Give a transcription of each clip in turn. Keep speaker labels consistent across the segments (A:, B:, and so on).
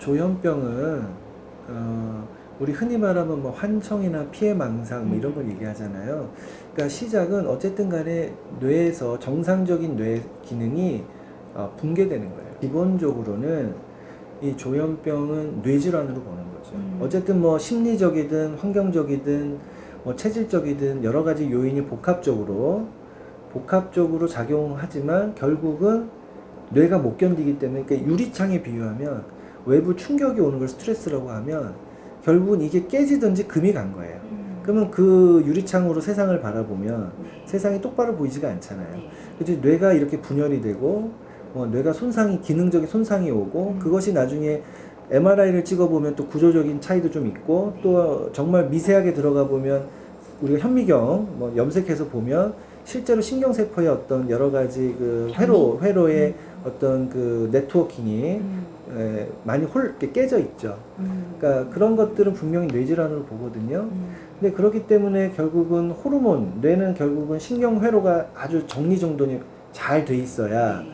A: 조현병은 우리 흔히 말하면 뭐 환청이나 피해망상 뭐 이런 걸 얘기하잖아요. 그러니까 시작은 어쨌든 간에 뇌에서 정상적인 뇌 기능이 붕괴되는 거예요. 기본적으로는 이 조현병은 뇌질환으로 보는 거죠. 어쨌든 뭐 심리적이든 환경적이든 뭐 체질적이든 여러 가지 요인이 복합적으로 작용하지만 결국은 뇌가 못 견디기 때문에, 그러니까 유리창에 비유하면 외부 충격이 오는 걸 스트레스라고 하면 결국은 이게 깨지든지 금이 간 거예요. 그러면 그 유리창으로 세상을 바라보면 세상이 똑바로 보이지가 않잖아요. 그래서 뇌가 이렇게 분열이 되고 뇌가 기능적인 손상이 오고 그것이 나중에 MRI를 찍어보면 또 구조적인 차이도 좀 있고 또 정말 미세하게 들어가 보면 우리가 현미경 염색해서 보면 실제로 신경세포의 어떤 여러 가지 그 회로의 어떤 그 네트워킹이 많이 이렇게 깨져 있죠. 그러니까 그런 것들은 분명히 뇌질환으로 보거든요. 근데 그렇기 때문에 결국은 호르몬, 뇌는 결국은 신경회로가 아주 정리정돈이 잘 돼 있어야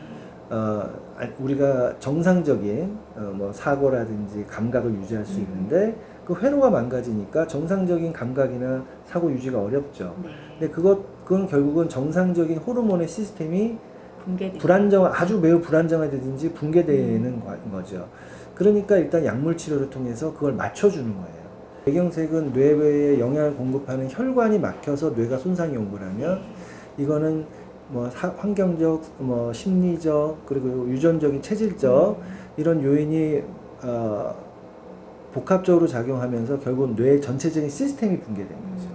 A: 우리가 정상적인 뭐 사고라든지 감각을 유지할 수 있는데 그 회로가 망가지니까 정상적인 감각이나 사고 유지가 어렵죠. 근데 그건 결국은 정상적인 호르몬의 시스템이 아주 매우 불안정화되든지 붕괴되는 거죠. 그러니까 일단 약물 치료를 통해서 그걸 맞춰주는 거예요. 뇌경색은 뇌에 영양을 공급하는 혈관이 막혀서 뇌가 손상이 온 거라면 이거는 뭐 환경적, 뭐 심리적, 그리고 유전적인 체질적 이런 요인이 복합적으로 작용하면서 결국 뇌 전체적인 시스템이 붕괴되는 거죠.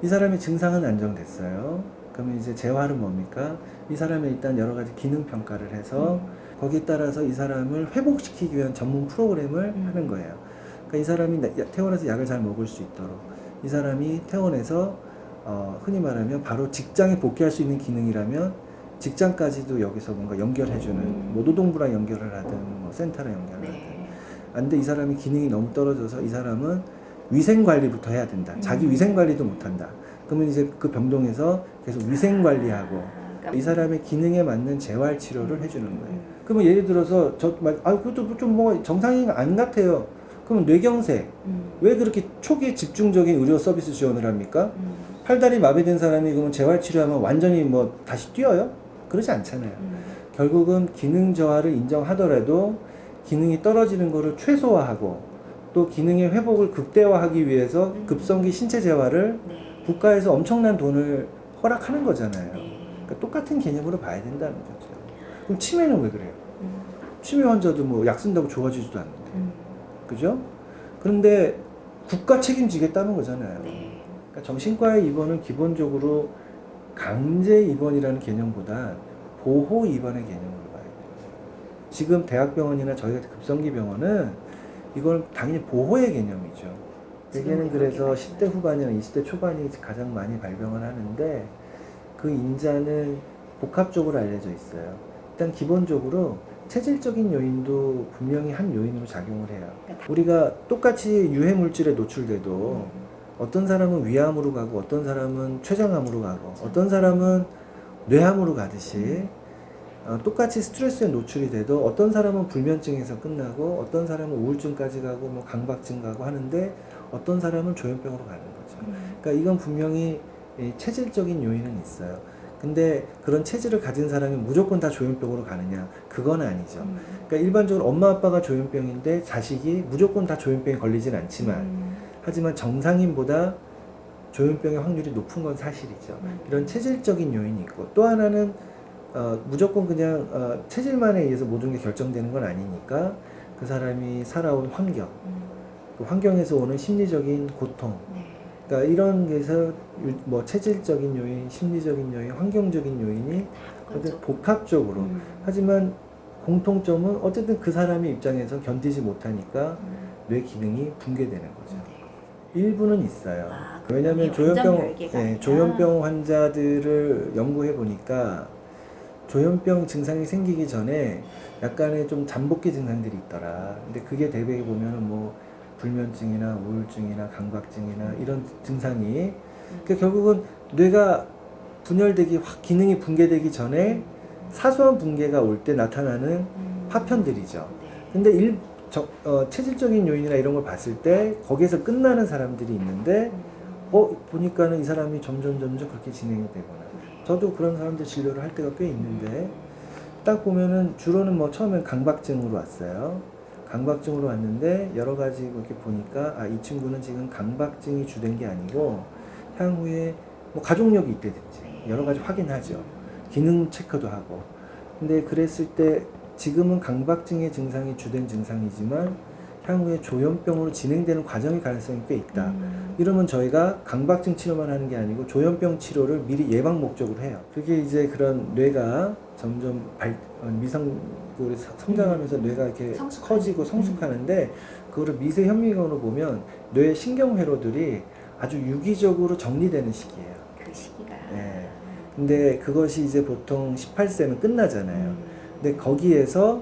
A: 이 사람의 증상은 안정됐어요. 그러면 이제 재활은 뭡니까? 이 사람의 일단 여러 가지 기능 평가를 해서 거기에 따라서 이 사람을 회복시키기 위한 전문 프로그램을 하는 거예요. 그러니까 이 사람이 퇴원해서 약을 잘 먹을 수 있도록, 이 사람이 퇴원해서 흔히 말하면 바로 직장에 복귀할 수 있는 기능이라면 직장까지도 여기서 뭔가 연결해주는 노동부랑 연결을 하든 뭐 센터랑 연결을 하든. 근데 이 사람이 기능이 너무 떨어져서 이 사람은 위생관리부터 해야 된다. 자기 위생관리도 못한다. 그러면 이제 그 병동에서 계속 위생관리하고 이 사람의 기능에 맞는 재활치료를 해주는 거예요. 그러면 예를 들어서 그것도 좀 뭐 정상인 안 같아요. 그러면 뇌경색 왜 그렇게 초기에 집중적인 의료 서비스 지원을 합니까? 팔다리 마비된 사람이 그러면 재활치료하면 완전히 뭐 다시 뛰어요? 그러지 않잖아요. 결국은 기능 저하를 인정하더라도 기능이 떨어지는 것을 최소화하고 또 기능의 회복을 극대화하기 위해서 급성기 신체 재활을 국가에서 엄청난 돈을 허락하는 거잖아요. 그러니까 똑같은 개념으로 봐야 된다는 거죠. 그럼 치매는 왜 그래요? 치매 환자도 뭐 약 쓴다고 좋아지지도 않는데. 그죠? 그런데 국가 책임지겠다는 거잖아요. 그러니까 정신과의 입원은 기본적으로 강제 입원이라는 개념보다 보호 입원의 개념으로 봐야 돼요. 지금 대학병원이나 저희 같은 급성기 병원은 이건 당연히 보호의 개념이죠. 대개는 그래서 10대 후반이나 20대 초반이 가장 많이 발병을 하는데 그 인자는 복합적으로 알려져 있어요. 일단 기본적으로 체질적인 요인도 분명히 한 요인으로 작용을 해요. 우리가 똑같이 유해 물질에 노출돼도 어떤 사람은 위암으로 가고 어떤 사람은 췌장암으로 가고 어떤 사람은 뇌암으로 가듯이 똑같이 스트레스에 노출이 돼도 어떤 사람은 불면증에서 끝나고 어떤 사람은 우울증까지 가고 뭐 강박증 가고 하는데 어떤 사람은 조현병으로 가는 거죠. 그러니까 이건 분명히 체질적인 요인은 있어요. 근데 그런 체질을 가진 사람이 무조건 다 조현병으로 가느냐? 그건 아니죠. 그러니까 일반적으로 엄마 아빠가 조현병인데 자식이 무조건 다 조현병에 걸리진 않지만 하지만 정상인보다 조현병의 확률이 높은 건 사실이죠. 이런 체질적인 요인이 있고 또 하나는 무조건 그냥 체질만에 의해서 모든 게 결정되는 건 아니니까 그 사람이 살아온 환경, 그 환경에서 오는 심리적인 고통, 그러니까 이런 게서 뭐 체질적인 요인, 심리적인 요인, 환경적인 요인이 복합적으로 하지만 공통점은 어쨌든 그 사람의 입장에서 견디지 못하니까 뇌 기능이 붕괴되는 거죠. 일부는 있어요. 왜냐하면 조현병 환자들을 연구해 보니까 조현병 증상이 생기기 전에 약간의 좀 잠복기 증상들이 있더라. 근데 그게 대개에 보면은 뭐 불면증이나 우울증이나 강박증이나 이런 증상이 그러니까 결국은 뇌가 분열되기 기능이 붕괴되기 전에 사소한 붕괴가 올 때 나타나는 파편들이죠. 근데 체질적인 요인이나 이런 걸 봤을 때 거기에서 끝나는 사람들이 있는데 보니까는 이 사람이 점점 그렇게 진행이 되거나 저도 그런 사람들 진료를 할 때가 꽤 있는데 딱 보면은 주로는 뭐 처음엔 강박증으로 왔어요. 강박증으로 왔는데 여러 가지 이렇게 보니까 이 친구는 지금 강박증이 주된 게 아니고 향후에 뭐 가족력이 있다든지 여러 가지 확인하죠. 기능 체크도 하고. 근데 그랬을 때 지금은 강박증의 증상이 주된 증상이지만 향후에 조현병으로 진행되는 과정의 가능성이 꽤 있다. 이러면 저희가 강박증 치료만 하는 게 아니고 조현병 치료를 미리 예방 목적으로 해요. 그게 이제 그런 뇌가 점점 미성으로 성장하면서 뇌가 이렇게 커지고 성숙하는데 그거를 미세 현미경으로 보면 뇌의 신경회로들이 아주 유기적으로 정리되는 시기예요.
B: 그 시기가.
A: 네. 근데 그것이 이제 보통 18세면 끝나잖아요. 근데 거기에서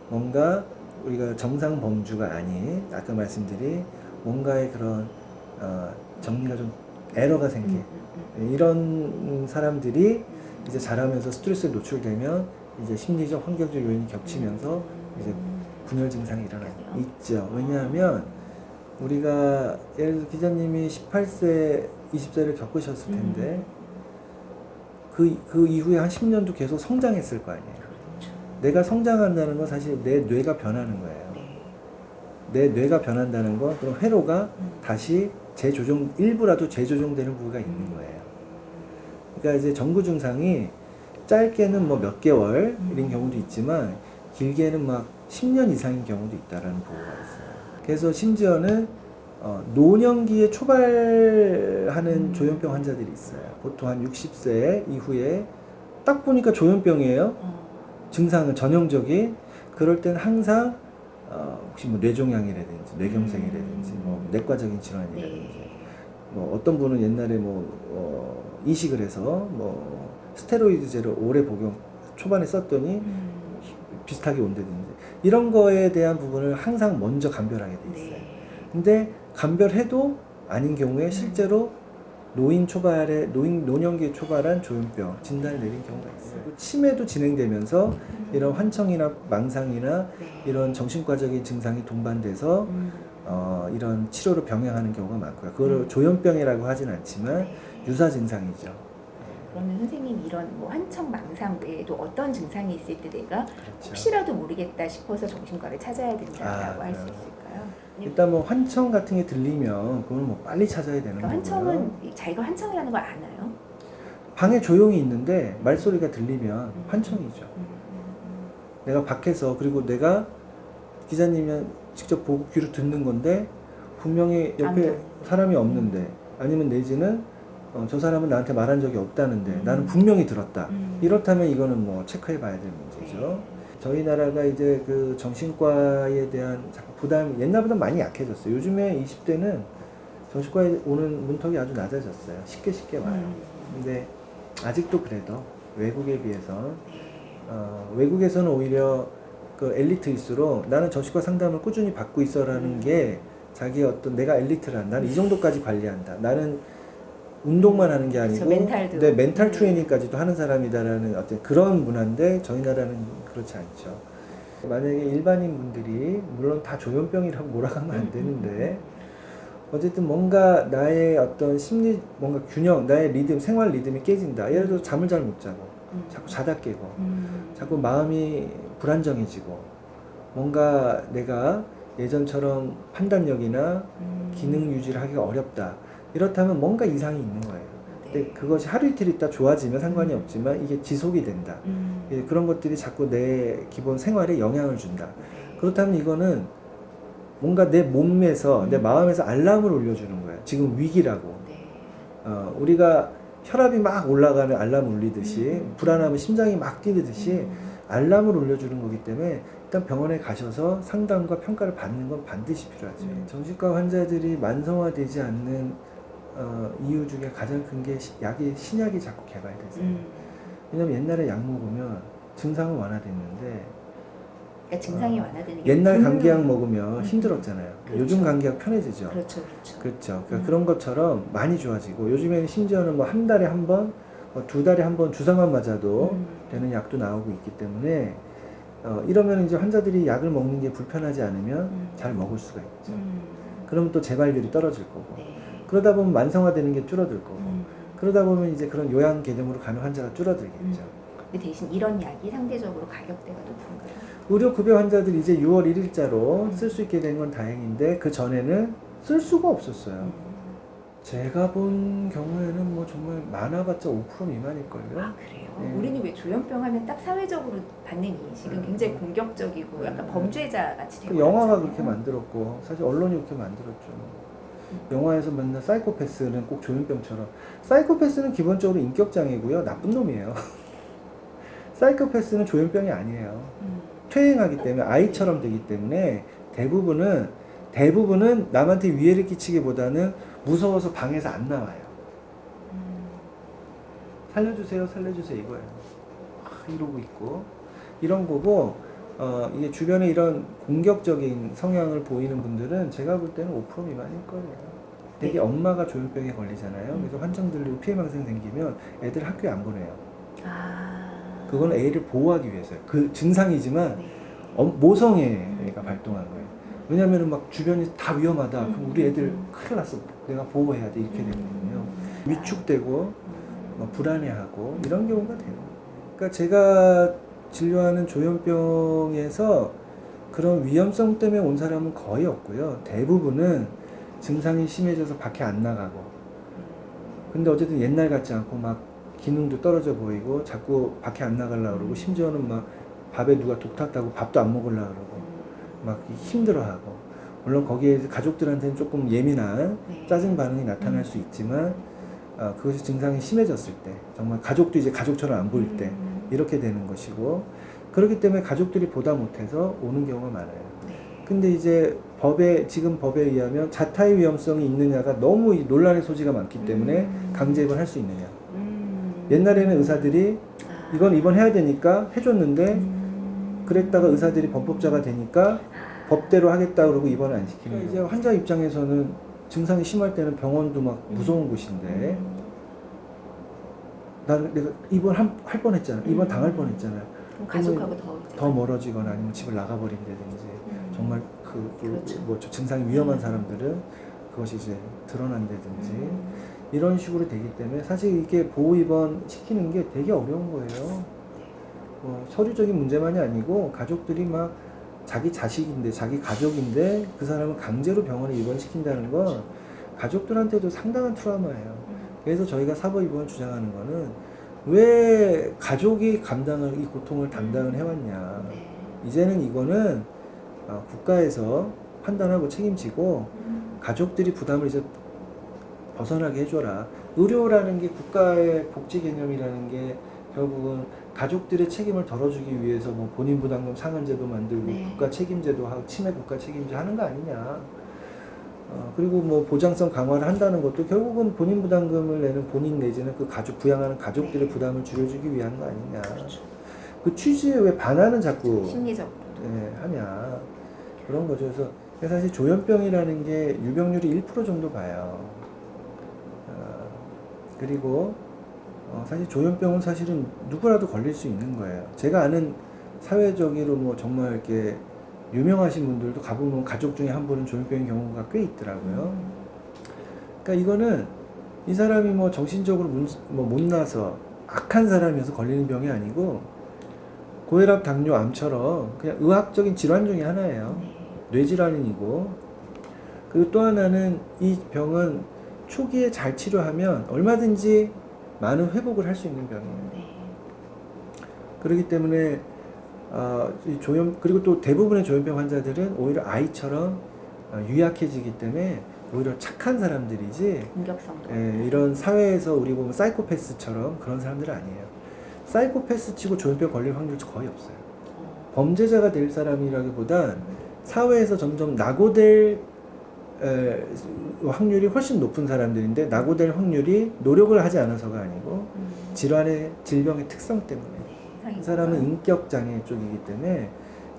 A: 뭔가 우리가 정상 범주가 아닌 아까 말씀드린 뭔가의 그런 정리가 좀 에러가 생긴 이런 사람들이 이제 자라면서 스트레스에 노출되면 이제 심리적 환경적 요인이 겹치면서 이제 분열 증상이 일어나요. 있죠. 왜냐하면 우리가 예를 들어 기자님이 18세, 20세를 겪으셨을 텐데 그 이후에 한 10년도 계속 성장했을 거 아니에요. 내가 성장한다는 건 사실 내 뇌가 변하는 거예요. 내 뇌가 변한다는 건 그럼 회로가 다시 일부라도 재조정되는 부분가 있는 거예요. 그러니까 이제 정구 증상이 짧게는 뭐 몇 개월인 경우도 있지만 길게는 막 10년 이상인 경우도 있다라는 보고가 있어요. 그래서 심지어는 노년기에 초발하는 조현병 환자들이 있어요. 보통 한 60세 이후에 딱 보니까 조현병이에요. 증상은 전형적인. 그럴 땐 항상 혹시 뭐 뇌종양이라든지 뇌경색이라든지 뭐 내과적인 질환이라든지 뭐 어떤 분은 옛날에 뭐 이식을 해서 뭐 스테로이드제를 오래 초반에 썼더니 비슷하게 온다든지 이런 거에 대한 부분을 항상 먼저 감별하게 돼 있어요. 근데 감별해도 아닌 경우에 실제로 노년기에 초발한 조현병 진단을 내린 경우가 있어요. 치매도 진행되면서 이런 환청이나 망상이나 이런 정신과적인 증상이 동반돼서 이런 치료를 병행하는 경우가 많고요. 그걸 조현병이라고 하진 않지만 유사 증상이죠.
B: 그러면 선생님 이런 뭐 환청 망상 외에도 어떤 증상이 있을 때 내가
A: 그렇죠.
B: 혹시라도 모르겠다 싶어서 정신과를 찾아야 된다라고 할 수 있을까요?
A: 일단 뭐 환청 같은 게 들리면 그건 뭐 빨리 찾아야 되는 거고요.
B: 환청은 자기가 환청이라는 걸 아나요?
A: 방에 조용히 있는데 말소리가 들리면 환청이죠. 내가 밖에서 그리고 내가 기자님이 직접 보고 귀로 듣는 건데 분명히 옆에 사람이 없는데 아니면 내지는 저 사람은 나한테 말한 적이 없다는데 나는 분명히 들었다. 이렇다면 이거는 뭐 체크해 봐야 될 문제죠. 저희 나라가 이제 그 정신과에 대한 부담이 옛날보다 많이 약해졌어요. 요즘에 20대는 정신과에 오는 문턱이 아주 낮아졌어요. 쉽게 와요. 근데 아직도 그래도 외국에 비해서 외국에서는 오히려 그 엘리트일수록 나는 정신과 상담을 꾸준히 받고 있어라는 게 자기의 어떤 내가 엘리트란 나는 이 정도까지 관리한다. 나는 운동만 하는 게 아니고 내 멘탈 트레이닝까지도 하는 사람이다라는 어떤 그런 문화인데 저희 나라는 그렇지 않죠. 만약에 일반인 분들이 물론 다 조현병이라고 몰아가면 안 되는데 어쨌든 뭔가 나의 어떤 심리 뭔가 균형 나의 리듬 생활 리듬이 깨진다. 예를 들어 잠을 잘 못 자고 자꾸 자다 깨고 자꾸 마음이 불안정해지고 뭔가 내가 예전처럼 판단력이나 기능 유지를 하기가 어렵다. 이렇다면 뭔가 이상이 있는 거예요. 근데 그것이 하루 이틀 있다 좋아지면 상관이 없지만 이게 지속이 된다. 그런 것들이 자꾸 내 기본 생활에 영향을 준다. 그렇다면 이거는 뭔가 내 몸에서 내 마음에서 알람을 울려주는 거예요. 지금 위기라고. 우리가 혈압이 막 올라가는 알람 울리듯이 불안하면 심장이 막 뛰듯이 알람을 울려주는 거기 때문에 일단 병원에 가셔서 상담과 평가를 받는 건 반드시 필요하죠. 정신과 환자들이 만성화되지 않는 이유 중에 가장 큰 게 신약이 자꾸 개발되세요. 왜냐면 옛날에 약 먹으면 증상은 완화됐는데
B: 그러니까 증상이 완화되는 게
A: 옛날 감기약 먹으면 힘들었잖아요.
B: 그렇죠.
A: 요즘 감기약 편해지죠.
B: 그렇죠.
A: 그러니까 그런 것처럼 많이 좋아지고 요즘에는 심지어는 뭐 한 달에 한 번, 두 달에 한 번 주사만 맞아도 되는 약도 나오고 있기 때문에 이러면 이제 환자들이 약을 먹는 게 불편하지 않으면 잘 먹을 수가 있죠. 그러면 또 재발률이 떨어질 거고.
B: 네.
A: 그러다 보면 만성화되는 게 줄어들 거고. 그러다 보면 이제 그런 요양 개념으로 가는 환자가 줄어들겠죠.
B: 근데 대신 이런 약이 상대적으로 가격대가 높은가요?
A: 의료급여 환자들이 이제 6월 1일자로 쓸 수 있게 된 건 다행인데 그 전에는 쓸 수가 없었어요. 제가 본 경우에는 뭐 정말 많아봤자 5% 미만일걸요.
B: 아 그래요?
A: 네.
B: 우리는 왜 조현병 하면 딱 사회적으로 받는 인식은 굉장히 공격적이고 약간 범죄자 같이 되고
A: 그 영화가
B: 그러잖아요.
A: 그렇게 만들었고 사실 언론이 그렇게 만들었죠. 영화에서 맨날 사이코패스는 꼭 조현병처럼. 사이코패스는 기본적으로 인격장애고요. 나쁜 놈이에요. 사이코패스는 조현병이 아니에요. 퇴행하기 때문에 아이처럼 되기 때문에 대부분은 남한테 위해를 끼치기보다는 무서워서 방에서 안 나와요. 살려주세요 이거예요. 이러고 있고 이런 거고 이게 주변에 이런 공격적인 성향을 보이는 분들은 제가 볼 때는 5% 미만일 거예요. 되게
B: 네.
A: 엄마가 조현병에 걸리잖아요. 그래서 환청들로 피해망상 생기면 애들 학교에 안 보내요. 그건 애를 보호하기 위해서요. 그 증상이지만
B: 네.
A: 모성애가 발동한 거예요. 왜냐면은 막 주변이 다 위험하다. 그럼 우리 애들 큰일 났어. 내가 보호해야 돼. 이렇게 되거든요. 위축되고 불안해하고 이런 경우가 돼요. 그러니까 제가 진료하는 조현병에서 그런 위험성 때문에 온 사람은 거의 없고요. 대부분은 증상이 심해져서 밖에 안 나가고. 근데 어쨌든 옛날 같지 않고 막 기능도 떨어져 보이고 자꾸 밖에 안 나가려고 그러고 심지어는 막 밥에 누가 독 탔다고 밥도 안 먹으려고 그러고 막 힘들어하고. 물론 거기에 가족들한테는 조금 예민한 짜증 반응이 나타날 수 있지만 그것이 증상이 심해졌을 때 정말 가족도 이제 가족처럼 안 보일 때 이렇게 되는 것이고 그렇기 때문에 가족들이 보다 못해서 오는 경우가 많아요. 근데 이제 지금 법에 의하면 자타의 위험성이 있느냐가 너무 논란의 소지가 많기 때문에 강제 입원할 수 있느냐. 옛날에는 의사들이 이건 입원해야 되니까 해줬는데 그랬다가 의사들이 범법자가 되니까 법대로 하겠다 그러고 입원을 안 시키는 거예요. 이제 환자 입장에서는 증상이 심할 때는 병원도 막 무서운 곳인데 내가 입원할 뻔했잖아. 입원 당할 뻔했잖아.
B: 가족하고
A: 더 멀어지거나 아니면 집을 나가버린다든지 정말
B: 그렇죠.
A: 증상이 위험한 사람들은 그것이 이제 드러난다든지 이런 식으로 되기 때문에 사실 이게 보호 입원 시키는 게 되게 어려운 거예요. 서류적인 문제만이 아니고 가족들이 막 자기 자식인데 자기 가족인데 그 사람을 강제로 병원에 입원시킨다는 건 가족들한테도 상당한 트라우마예요. 그래서 저희가 사법 입원을 주장하는 거는 왜 가족이 이 고통을 담당을 해왔냐. 이제는 이거는 국가에서 판단하고 책임지고 가족들이 부담을 이제 벗어나게 해줘라. 의료라는 게 국가의 복지 개념이라는 게 결국은 가족들의 책임을 덜어주기 위해서 뭐 본인 부담금 상한제도 만들고 국가 책임제도 하고 치매 국가 책임제 하는 거 아니냐. 그리고 뭐 보장성 강화를 한다는 것도 결국은 본인 부담금을 내는 본인 내지는 그 가족 부양하는 가족들의 부담을 줄여주기 위한 거 아니냐.
B: 그렇죠.
A: 그 취지에 왜 반하는 자꾸
B: 심리적으로
A: 하냐. 그런 거죠. 그래서 사실 조현병이라는 게 유병률이 1% 정도 봐요. 그리고 사실 조현병은 사실은 누구라도 걸릴 수 있는 거예요. 제가 아는 사회적으로 뭐 정말 이렇게 유명하신 분들도 가보면 가족 중에 한 분은 조현병인 경우가 꽤 있더라고요. 그러니까 이거는 이 사람이 뭐 정신적으로 못나서 악한 사람이어서 걸리는 병이 아니고 고혈압, 당뇨, 암처럼 그냥 의학적인 질환 중에 하나예요. 뇌질환이고. 그리고 또 하나는 이 병은 초기에 잘 치료하면 얼마든지 많은 회복을 할 수 있는 병이에요. 그렇기 때문에 그리고 또 대부분의 조현병 환자들은 오히려 아이처럼 유약해지기 때문에 오히려 착한 사람들이지
B: 공격성도
A: 이런 사회에서 우리 보면 사이코패스처럼 그런 사람들은 아니에요. 사이코패스 치고 조현병 걸릴 확률이 거의 없어요. 범죄자가 될 사람이라기보단 사회에서 점점 낙오될 확률이 훨씬 높은 사람들인데 낙오될 확률이 노력을 하지 않아서가 아니고 질병의 특성 때문에 그 사람은 인격장애 쪽이기 때문에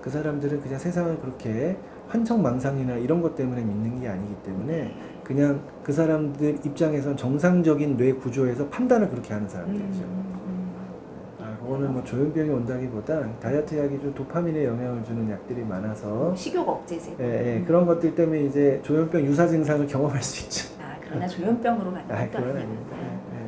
A: 그 사람들은 그냥 세상을 그렇게 환청망상이나 이런 것 때문에 믿는 게 아니기 때문에 그냥 그 사람들 입장에선 정상적인 뇌 구조에서 판단을 그렇게 하는 사람들이죠. 오늘 뭐 조현병이 온다기보다 다이어트 약이 좀 도파민에 영향을 주는 약들이 많아서
B: 식욕 억제제.
A: 예, 그런 것들 때문에 이제 조현병 유사 증상을 경험할 수 있죠.
B: 그러나 조현병으로 가는
A: 아,
B: 것도
A: 그건
B: 아니야.
A: 아닙니다. 예.